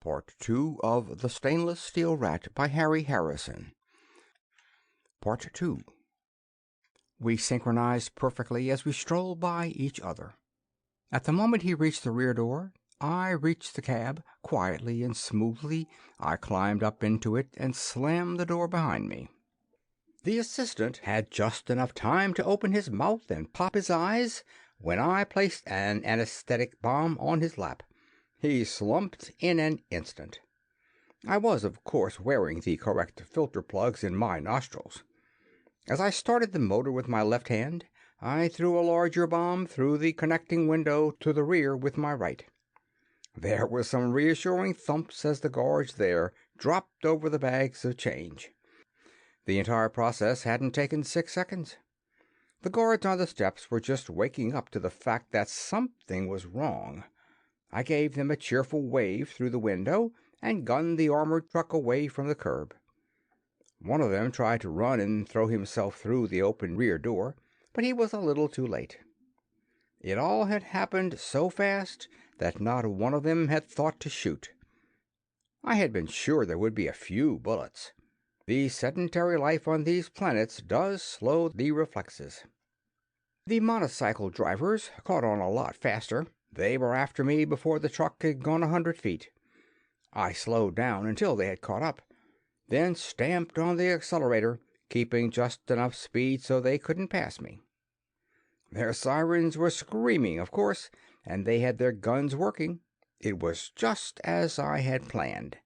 Part 2 of The Stainless Steel Rat by Harry Harrison. Part 2. We synchronized perfectly as we strolled by each other. At the moment he reached the rear door, I reached the cab. Quietly and smoothly I climbed up into it and slammed the door behind me. The assistant had just enough time to open his mouth and pop his eyes when I placed an anesthetic bomb on his lap. He slumped in an instant. I was, of course, wearing the correct filter plugs in my nostrils. As I started the motor with my left hand, I threw a larger bomb through the connecting window to the rear with my right. There were some reassuring thumps as the guards there dropped over the bags of change. The entire process hadn't taken 6 seconds. The guards on the steps were just waking up to the fact that something was wrong. I gave them a cheerful wave through the window and gunned the armored truck away from the curb. One of them tried to run and throw himself through the open rear door, but he was a little too late. It all had happened so fast that not one of them had thought to shoot. I had been sure there would be a few bullets. The sedentary life on these planets does slow the reflexes. The motorcycle drivers caught on a lot faster. They were after me before the truck had gone 100 feet. I slowed down until they had caught up, then stamped on the accelerator, keeping just enough speed so they couldn't pass me. Their sirens were screaming, of course, and they had their guns working. It was just as I had planned.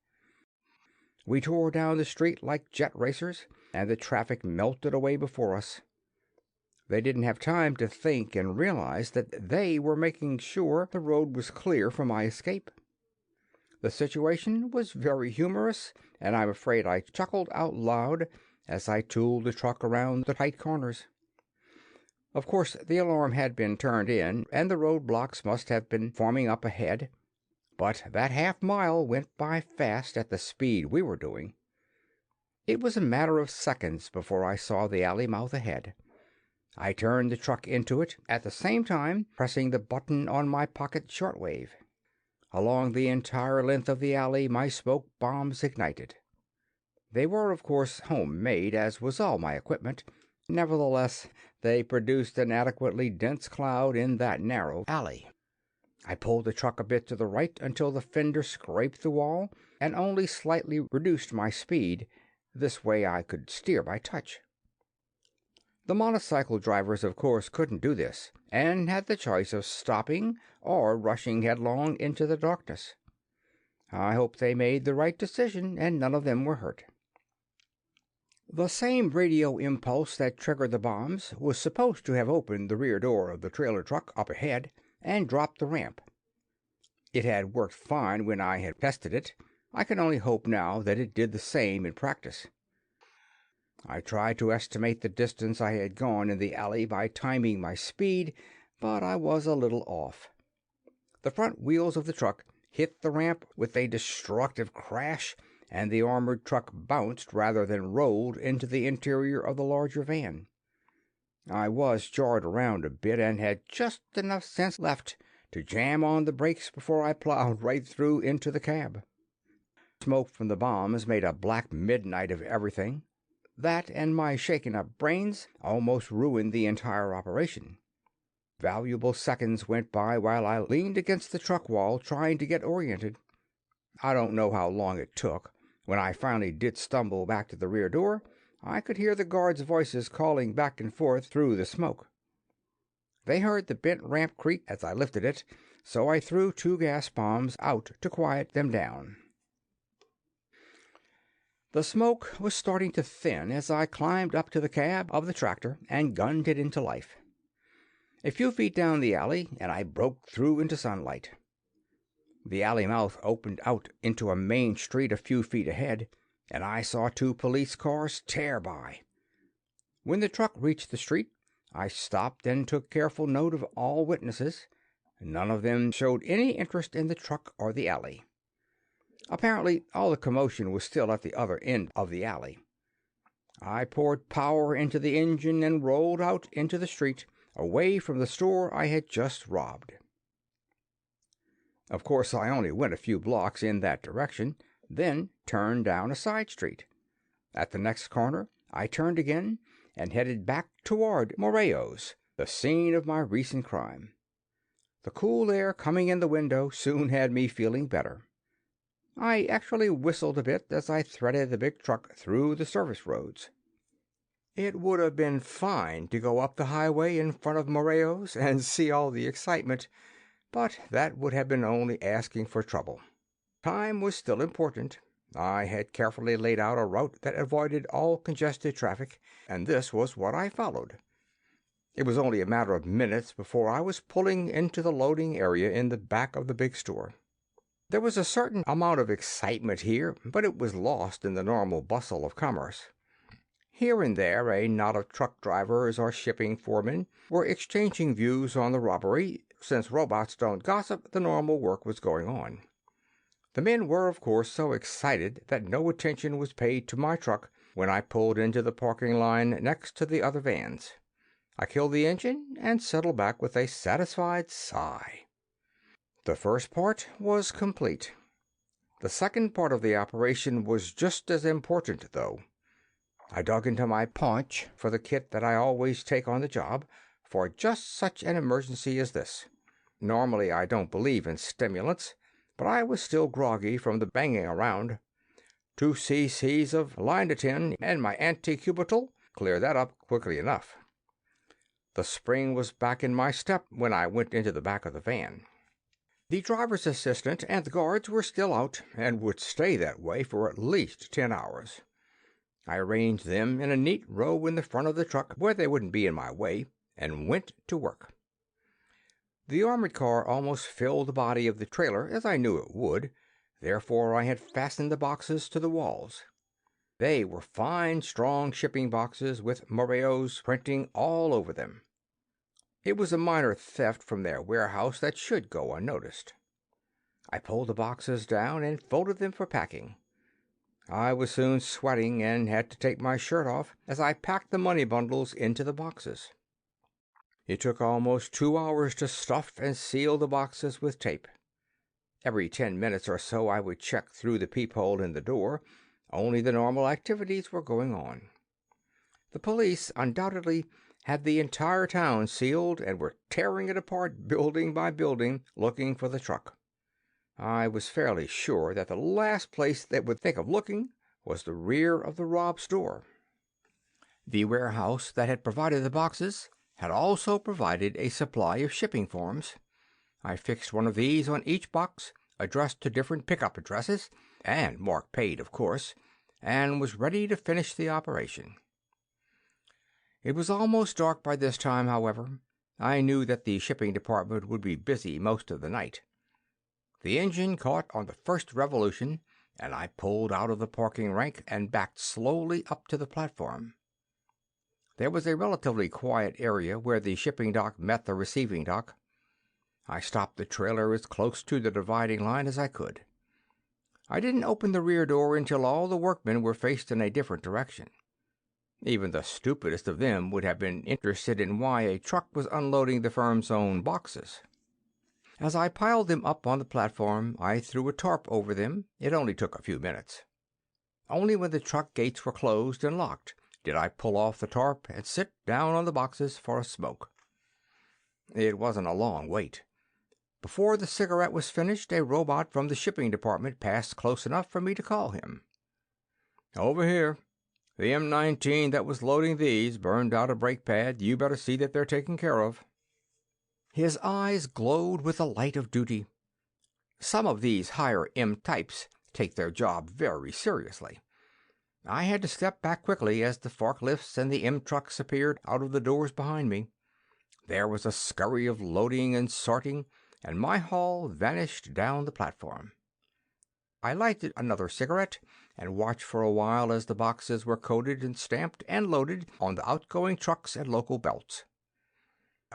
We tore down the street like jet racers, and the traffic melted away before us. They didn't have time to think and realize that they were making sure the road was clear for my escape. The situation was very humorous, and I'm afraid I chuckled out loud as I tooled the truck around the tight corners. Of course, the alarm had been turned in, and the roadblocks must have been forming up ahead, but that half-mile went by fast at the speed we were doing. It was a matter of seconds before I saw the alley mouth ahead. I turned the truck into it, at the same time pressing the button on my pocket shortwave. Along the entire length of the alley my smoke bombs ignited. They were, of course, homemade, as was all my equipment. Nevertheless, they produced an adequately dense cloud in that narrow alley. I pulled the truck a bit to the right until the fender scraped the wall, and only slightly reduced my speed. This way I could steer by touch. The motorcycle drivers, of course, couldn't do this, and had the choice of stopping or rushing headlong into the darkness. I hope they made the right decision, and none of them were hurt. The same radio impulse that triggered the bombs was supposed to have opened the rear door of the trailer truck up ahead and dropped the ramp. It had worked fine when I had tested it. I can only hope now that it did the same in practice. I tried to estimate the distance I had gone in the alley by timing my speed, but I was a little off. The front wheels of the truck hit the ramp with a destructive crash, and the armored truck bounced rather than rolled into the interior of the larger van. I was jarred around a bit and had just enough sense left to jam on the brakes before I plowed right through into the cab. Smoke from the bombs made a black midnight of everything. That and my shaken-up brains almost ruined the entire operation. Valuable seconds went by while I leaned against the truck wall trying to get oriented. I don't know how long it took. When I finally did stumble back to the rear door, I could hear the guards' voices calling back and forth through the smoke. They heard the bent ramp creak as I lifted it, so I threw 2 gas bombs out to quiet them down. The smoke was starting to thin as I climbed up to the cab of the tractor and gunned it into life. A few feet down the alley, and I broke through into sunlight. The alley mouth opened out into a main street a few feet ahead, and I saw 2 police cars tear by. When the truck reached the street, I stopped and took careful note of all witnesses. None of them showed any interest in the truck or the alley. Apparently, all the commotion was still at the other end of the alley. I poured power into the engine and rolled out into the street, away from the store I had just robbed. Of course, I only went a few blocks in that direction, then turned down a side street. At the next corner, I turned again and headed back toward Moreo's, the scene of my recent crime. The cool air coming in the window soon had me feeling better. I actually whistled a bit as I threaded the big truck through the service roads. It would have been fine to go up the highway in front of Moreo's and see all the excitement, but that would have been only asking for trouble. Time was still important. I had carefully laid out a route that avoided all congested traffic, and this was what I followed. It was only a matter of minutes before I was pulling into the loading area in the back of the big store. There was a certain amount of excitement here, but it was lost in the normal bustle of commerce. Here and there a knot of truck drivers or shipping foremen were exchanging views on the robbery. Since robots don't gossip, the normal work was going on. The men were, of course, so excited that no attention was paid to my truck when I pulled into the parking line next to the other vans. I killed the engine and settled back with a satisfied sigh. The first part was complete. The second part of the operation was just as important, though. I dug into my paunch for the kit that I always take on the job for just such an emergency as this. Normally I don't believe in stimulants, but I was still groggy from the banging around. 2 cc's of Linatin and my anti-cubital cleared that up quickly enough. The spring was back in my step when I went into the back of the van. The driver's assistant and the guards were still out and would stay that way for at least 10 hours. I arranged them in a neat row in the front of the truck where they wouldn't be in my way, and went to work. The armored car almost filled the body of the trailer, as I knew it would. Therefore I had fastened the boxes to the walls. They were fine, strong shipping boxes with Moreo's printing all over them. It was a minor theft from their warehouse that should go unnoticed. I pulled the boxes down and folded them for packing. I was soon sweating and had to take my shirt off as I packed the money bundles into the boxes. It took almost 2 hours to stuff and seal the boxes with tape. Every 10 minutes or so I would check through the peephole in the door. Only the normal activities were going on. The police undoubtedly had the entire town sealed and were tearing it apart building by building, looking for the truck. I was fairly sure that the last place they would think of looking was the rear of the robbed store. The warehouse that had provided the boxes had also provided a supply of shipping forms. I fixed one of these on each box, addressed to different pickup addresses, and marked paid, of course, and was ready to finish the operation. It was almost dark by this time, however. I knew that the shipping department would be busy most of the night. The engine caught on the first revolution, and I pulled out of the parking rank and backed slowly up to the platform. There was a relatively quiet area where the shipping dock met the receiving dock. I stopped the trailer as close to the dividing line as I could. I didn't open the rear door until all the workmen were faced in a different direction. Even the stupidest of them would have been interested in why a truck was unloading the firm's own boxes. As I piled them up on the platform, I threw a tarp over them. It only took a few minutes. Only when the truck gates were closed and locked did I pull off the tarp and sit down on the boxes for a smoke. It wasn't a long wait. Before the cigarette was finished, a robot from the shipping department passed close enough for me to call him. "Over here. The M19 that was loading these burned out a brake pad. You better see that they're taken care of." His eyes glowed with the light of duty. Some of these higher M types take their job very seriously. I had to step back quickly as the forklifts and the M trucks appeared out of the doors behind me. There was a scurry of loading and sorting, and my haul vanished down the platform. I lighted another cigarette and watched for a while as the boxes were coded and stamped and loaded on the outgoing trucks and local belts.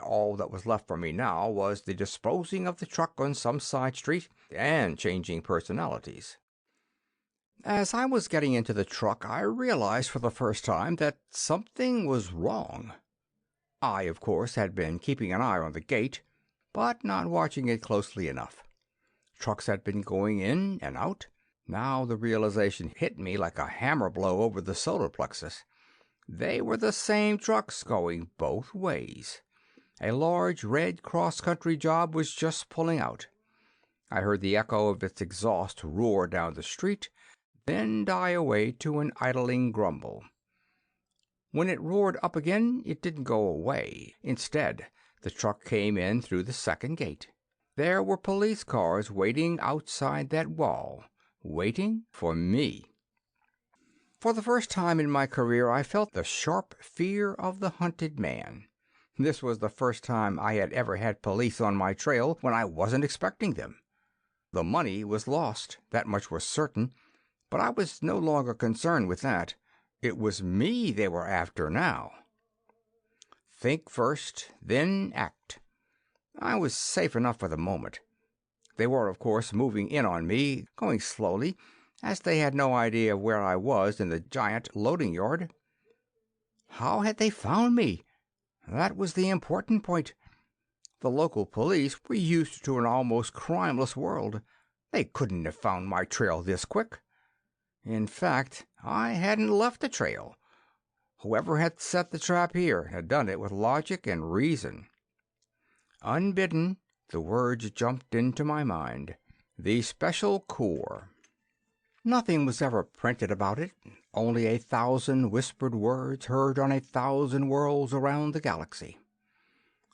All that was left for me now was the disposing of the truck on some side street and changing personalities. As I was getting into the truck, I realized for the first time that something was wrong. I, of course, had been keeping an eye on the gate, but not watching it closely enough. Trucks had been going in and out. Now the realization hit me like a hammer blow over the solar plexus. They were the same trucks going both ways. A large red cross-country job was just pulling out. I heard the echo of its exhaust roar down the street, then die away to an idling grumble. When it roared up again, it didn't go away. Instead, the truck came in through the second gate. There were police cars waiting outside that wall, waiting for me. For the first time in my career, I felt the sharp fear of the hunted man. This was the first time I had ever had police on my trail when I wasn't expecting them. The money was lost, that much was certain, but I was no longer concerned with that. It was me they were after now. Think first, then act. I was safe enough for the moment. They were, of course, moving in on me, going slowly, as they had no idea of where I was in the giant loading yard. How had they found me? That was the important point. The local police were used to an almost crimeless world. They couldn't have found my trail this quick. In fact, I hadn't left a trail. Whoever had set the trap here had done it with logic and reason. Unbidden, the words jumped into my mind. The Special Corps. Nothing was ever printed about it, only 1,000 whispered words heard on 1,000 worlds around the galaxy.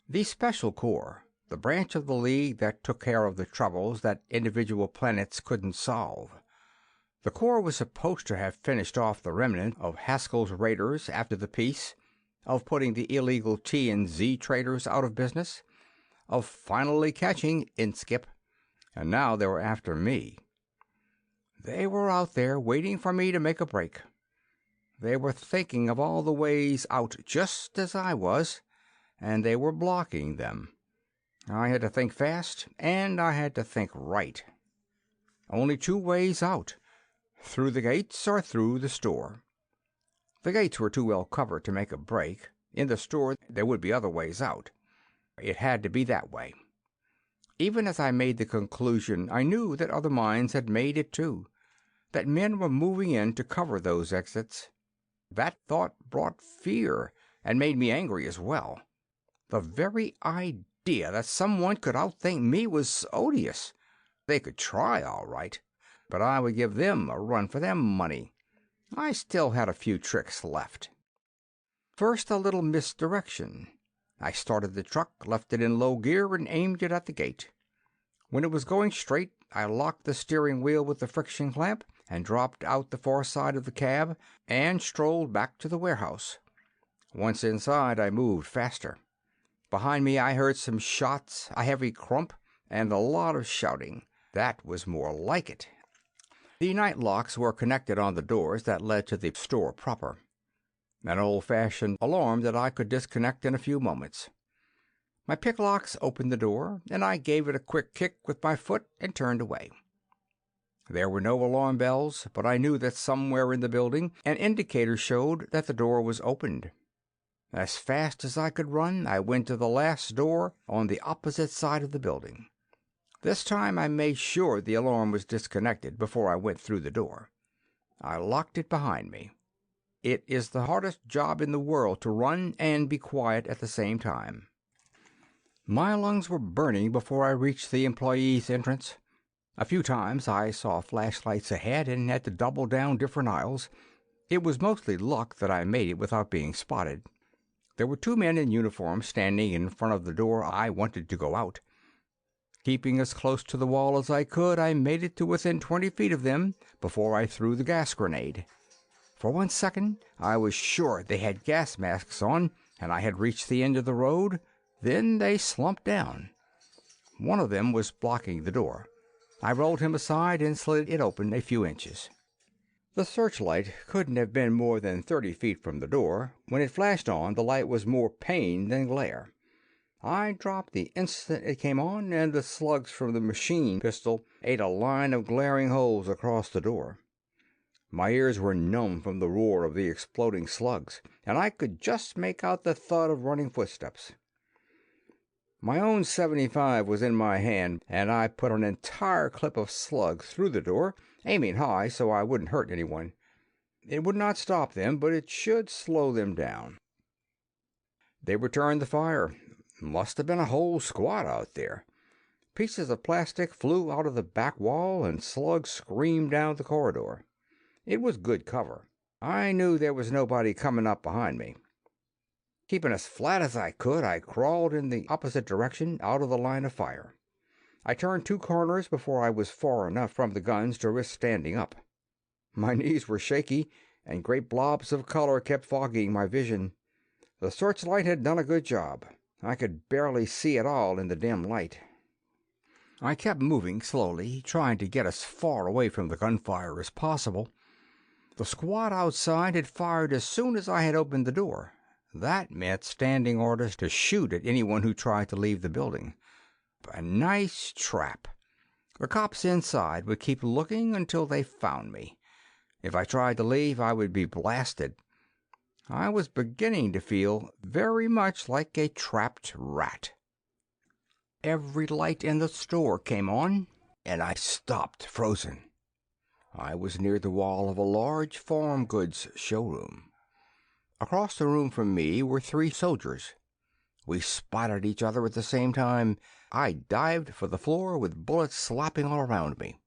The Special Corps, the branch of the League that took care of the troubles that individual planets couldn't solve. The Corps was supposed to have finished off the remnant of Haskell's raiders after the peace, of putting the illegal T and Z traders out of business, of finally catching Inskip, and now they were after me. They were out there waiting for me to make a break. They were thinking of all the ways out just as I was, and they were blocking them. I had to think fast, and I had to think right. Only 2 ways out. Through the gates or through the store. The gates were too well covered to make a break. In the store, there would be other ways out. It had to be that way. Even as I made the conclusion, I knew that other minds had made it too, that men were moving in to cover those exits. That thought brought fear and made me angry as well. The very idea that someone could outthink me was odious. They could try, all right, but I would give them a run for their money. I still had a few tricks left. First, a little misdirection. I started the truck, left it in low gear, and aimed it at the gate. When it was going straight, I locked the steering wheel with the friction clamp and dropped out the far side of the cab and strolled back to the warehouse. Once inside, I moved faster. Behind me, I heard some shots, a heavy crump, and a lot of shouting. That was more like it. The night locks were connected on the doors that led to the store proper. An old-fashioned alarm that I could disconnect in a few moments. My picklocks opened the door, and I gave it a quick kick with my foot and turned away. There were no alarm bells, but I knew that somewhere in the building an indicator showed that the door was opened. As fast as I could run, I went to the last door on the opposite side of the building. This time I made sure the alarm was disconnected before I went through the door. I locked it behind me. It is the hardest job in the world to run and be quiet at the same time. My lungs were burning before I reached the employees' entrance. A few times I saw flashlights ahead and had to double down different aisles. It was mostly luck that I made it without being spotted. There were 2 men in uniform standing in front of the door I wanted to go out. Keeping as close to the wall as I could, I made it to within 20 feet of them before I threw the gas grenade. For 1 second, I was sure they had gas masks on and I had reached the end of the road. Then they slumped down. One of them was blocking the door. I rolled him aside and slid it open a few inches. The searchlight couldn't have been more than 30 feet from the door. When it flashed on, the light was more pain than glare. I dropped the instant it came on, and the slugs from the machine pistol ate a line of glaring holes across the door. My ears were numb from the roar of the exploding slugs, and I could just make out the thud of running footsteps. My own 75 was in my hand, and I put an entire clip of slugs through the door, aiming high so I wouldn't hurt anyone. It would not stop them, but it should slow them down. They returned the fire. Must have been a whole squad out there. Pieces of plastic flew out of the back wall, and slugs screamed down the corridor. It was good cover. I knew there was nobody coming up behind me. Keeping as flat as I could, I crawled in the opposite direction out of the line of fire. I turned 2 corners before I was far enough from the guns to risk standing up. My knees were shaky, and great blobs of color kept fogging my vision. The searchlight had done a good job. I could barely see at all in the dim light. I kept moving slowly, trying to get as far away from the gunfire as possible. The squad outside had fired as soon as I had opened the door. That meant standing orders to shoot at anyone who tried to leave the building. A nice trap. The cops inside would keep looking until they found me. If I tried to leave, I would be blasted. I was beginning to feel very much like a trapped rat. Every light in the store came on, and I stopped frozen. I was near the wall of a large farm goods showroom. Across the room from me were 3 soldiers. We spotted each other at the same time. I dived for the floor with bullets slapping all around me.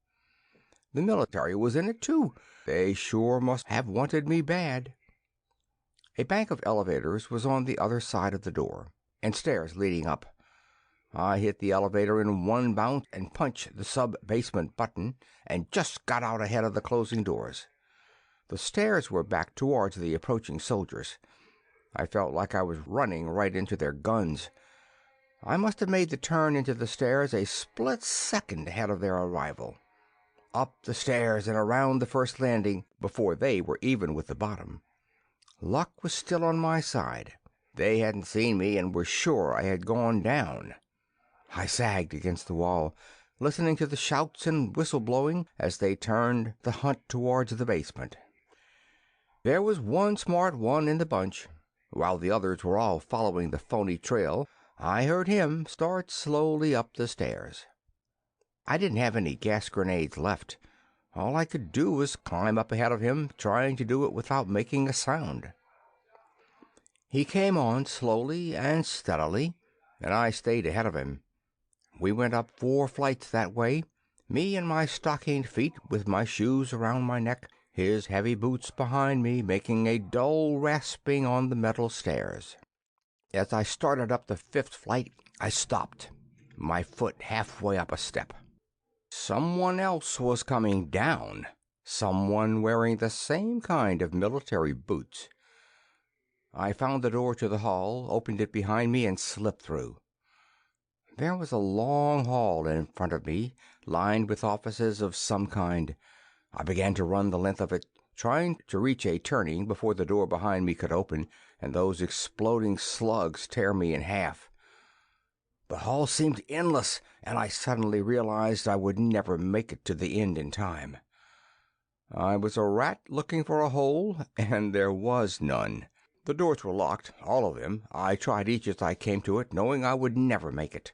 The military was in it too. They sure must have wanted me bad. A bank of elevators was on the other side of the door, and stairs leading up. I hit the elevator in one bounce and punched the sub-basement button, and just got out ahead of the closing doors. The stairs were back towards the approaching soldiers. I felt like I was running right into their guns. I must have made the turn into the stairs a split second ahead of their arrival. Up the stairs and around the first landing before they were even with the bottom. Luck was still on my side. They hadn't seen me and were sure I had gone down. I sagged against the wall, listening to the shouts and whistle-blowing as they turned the hunt towards the basement. There was one smart one in the bunch. While the others were all following the phony trail, I heard him start slowly up the stairs. I didn't have any gas grenades left. All I could do was climb up ahead of him, trying to do it without making a sound. He came on slowly and steadily, and I stayed ahead of him. We went up 4 flights that way, me in my stockinged feet with my shoes around my neck, his heavy boots behind me making a dull rasping on the metal stairs. As I started up the 5th flight, I stopped, my foot halfway up a step. Someone else was coming down, someone wearing the same kind of military boots. I found the door to the hall, opened it behind me, and slipped through. There was a long hall in front of me, lined with offices of some kind. I began to run the length of it, trying to reach a turning before the door behind me could open and those exploding slugs tear me in half. The hall seemed endless, and I suddenly realized I would never make it to the end in time. I was a rat looking for a hole, and there was none. The doors were locked, all of them. I tried each as I came to it, knowing I would never make it.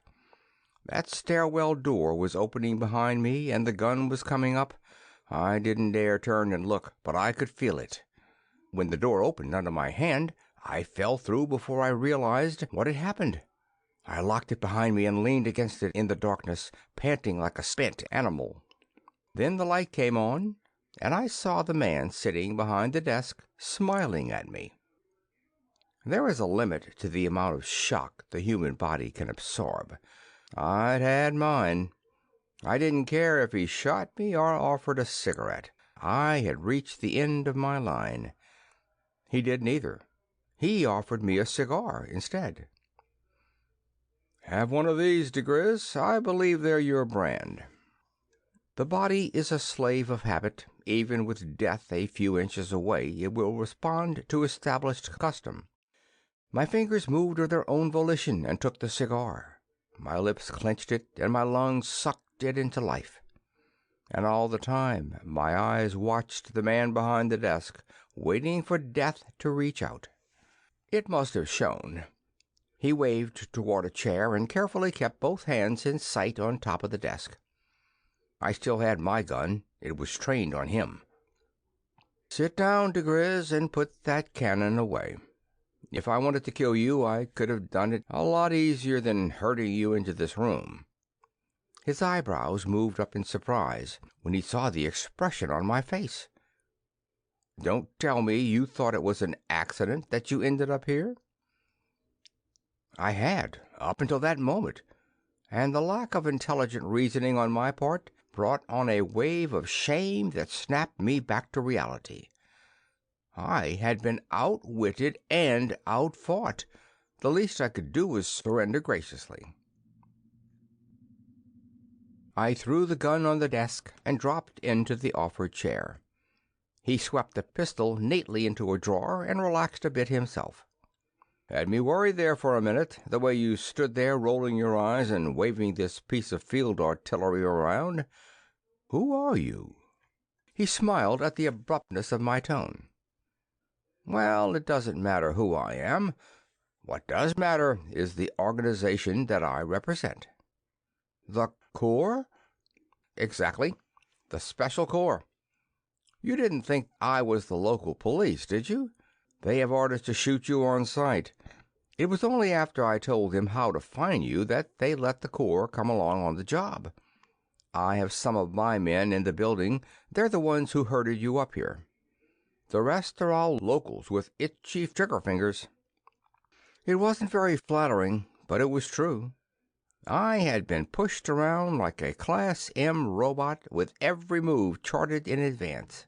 That stairwell door was opening behind me, and the gun was coming up. I didn't dare turn and look, but I could feel it. When the door opened under my hand, I fell through before I realized what had happened. I locked it behind me and leaned against it in the darkness, panting like a spent animal. Then the light came on, and I saw the man sitting behind the desk, smiling at me. There is a limit to the amount of shock the human body can absorb. I'd had mine. I didn't care if he shot me or offered a cigarette. I had reached the end of my line. He did neither. He offered me a cigar instead. "Have one of these, deGriz. I believe they're your brand." The body is a slave of habit. Even with death a few inches away, it will respond to established custom. My fingers moved of their own volition and took the cigar. My lips clenched it, and my lungs sucked it into life. And all the time my eyes watched the man behind the desk, waiting for death to reach out. It must have shown. He waved toward a chair and carefully kept both hands in sight on top of the desk. I still had my gun. It was trained on him. "Sit down, deGriz, and put that cannon away. If I wanted to kill you, I could have done it a lot easier than herding you into this room." His eyebrows moved up in surprise when he saw the expression on my face. "Don't tell me you thought it was an accident that you ended up here?" I had, up until that moment, and the lack of intelligent reasoning on my part brought on a wave of shame that snapped me back to reality. I had been outwitted and outfought. The least I could do was surrender graciously. I threw the gun on the desk and dropped into the offered chair. He swept the pistol neatly into a drawer and relaxed a bit himself. "Had me worried there for a minute, the way you stood there rolling your eyes and waving this piece of field artillery around. Who are you?" He smiled at the abruptness of my tone. "Well, it doesn't matter who I am. What does matter is the organization that I represent." "The Corps?" "Exactly. The Special Corps. You didn't think I was the local police, did you? They have orders to shoot you on sight. It was only after I told them how to find you that they let the Corps come along on the job. I have some of my men in the building. They're the ones who herded you up here. The rest are all locals with itchy trigger fingers." It wasn't very flattering, but it was true. I had been pushed around like a Class M robot with every move charted in advance.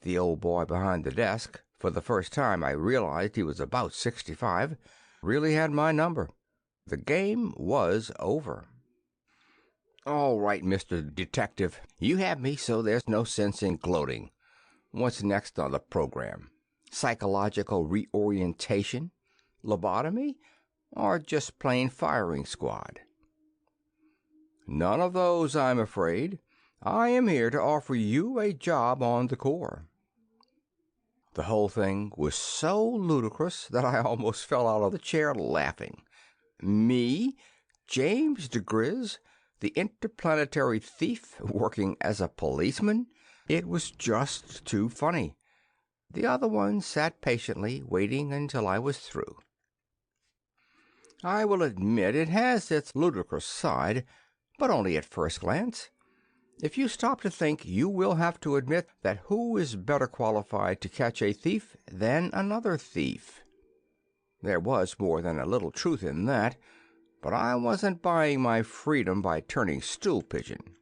The old boy behind the desk, for the first time I realized he was about 65, really had my number. The game was over. "All right, Mr. Detective, you have me, so there's no sense in gloating. What's next on the program? Psychological reorientation? Lobotomy? Or just plain firing squad?" "None of those, I'm afraid. I am here to offer you a job on the Corps." The whole thing was so ludicrous that I almost fell out of the chair laughing. Me, James deGriz, the interplanetary thief, working as a policeman? It was just too funny. The other one sat patiently, waiting until I was through. I will admit it has its ludicrous side, but only at first glance. If you stop to think, you will have to admit that who is better qualified to catch a thief than another thief? There was more than a little truth in that, but I wasn't buying my freedom by turning stool pigeon.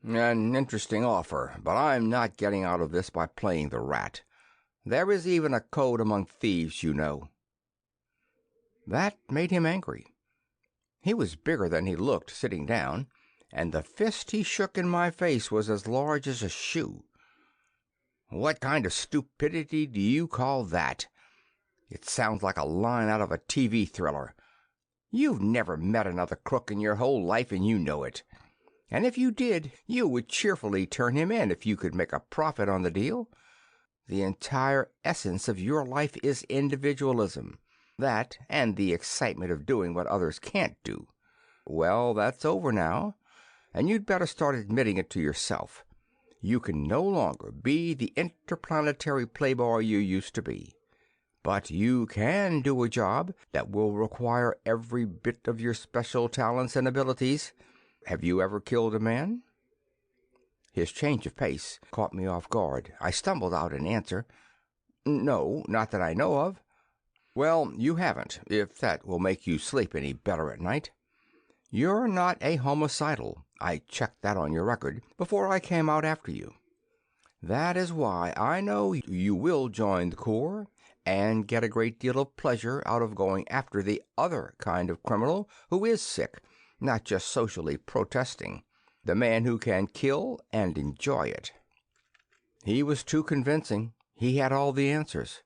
"An interesting offer, but I'm not getting out of this by playing the rat. There is even a code among thieves, you know." That made him angry. He was bigger than he looked sitting down, and the fist he shook in my face was as large as a shoe. "What kind of stupidity do you call that? It sounds like a line out of a TV thriller. You've never met another crook in your whole life, and you know it. And if you did, you would cheerfully turn him in if you could make a profit on the deal. The entire essence of your life is individualism. That, and the excitement of doing what others can't do. Well, that's over now, and you'd better start admitting it to yourself. You can no longer be the interplanetary playboy you used to be. But you can do a job that will require every bit of your special talents and abilities. Have you ever killed a man?" His change of pace caught me off guard. I stumbled out an answer. "No, not that I know of." "Well, you haven't, if that will make you sleep any better at night. You're not a homicidal. I checked that on your record before I came out after you. That is why I know you will join the Corps and get a great deal of pleasure out of going after the other kind of criminal who is sick, not just socially protesting. The man who can kill and enjoy it." He was too convincing. He had all the answers.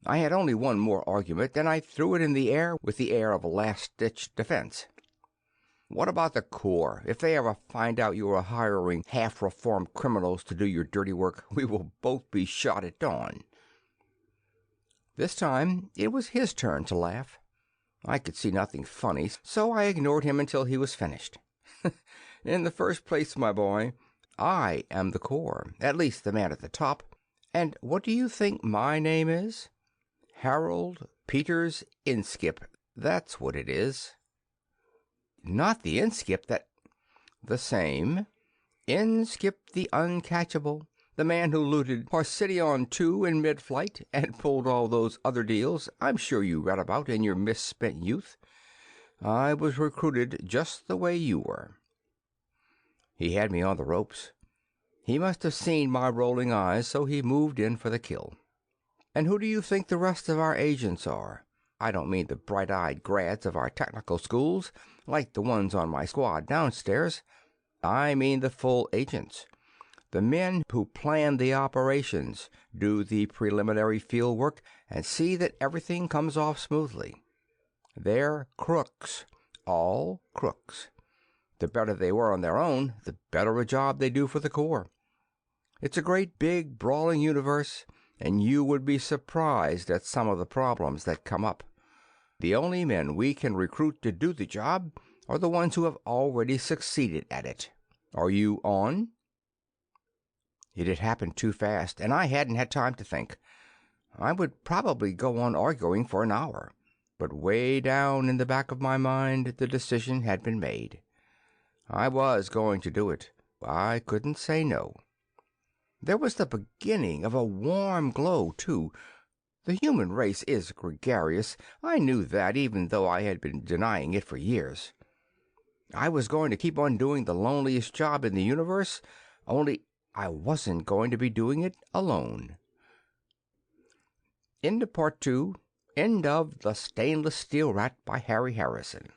I had only one more argument, and I threw it in the air with the air of a last-ditch defense. "What about the Corps? If they ever find out you are hiring half-reformed criminals to do your dirty work, we will both be shot at dawn." This time it was his turn to laugh. I could see nothing funny, so I ignored him until he was finished. In the first place, my boy, I am the core, at least the man at the top. And what do you think my name is? Harold Peters Inskip. That's what it is. Not the Inskip that... The same. Inskip the uncatchable. The man who looted Procyon II in mid-flight and pulled all those other deals I'm sure you read about in your misspent youth. I was recruited just the way you were. He had me on the ropes. He must have seen my rolling eyes, so he moved in for the kill. And who do you think the rest of our agents are? I don't mean the bright-eyed grads of our technical schools, like the ones on my squad downstairs. I mean the full agents. The men who plan the operations, do the preliminary field work, and see that everything comes off smoothly. They're crooks. All crooks. The better they were on their own, the better a job they do for the Corps. It's a great big brawling universe, and you would be surprised at some of the problems that come up. The only men we can recruit to do the job are the ones who have already succeeded at it. Are you on? It had happened too fast, and I hadn't had time to think. I would probably go on arguing for an hour, but way down in the back of my mind the decision had been made. I was going to do it. I couldn't say no. There was the beginning of a warm glow, too. The human race is gregarious. I knew that, even though I had been denying it for years. I was going to keep on doing the loneliest job in the universe, only I wasn't going to be doing it alone. End of Part 2. End of The Stainless Steel Rat by Harry Harrison.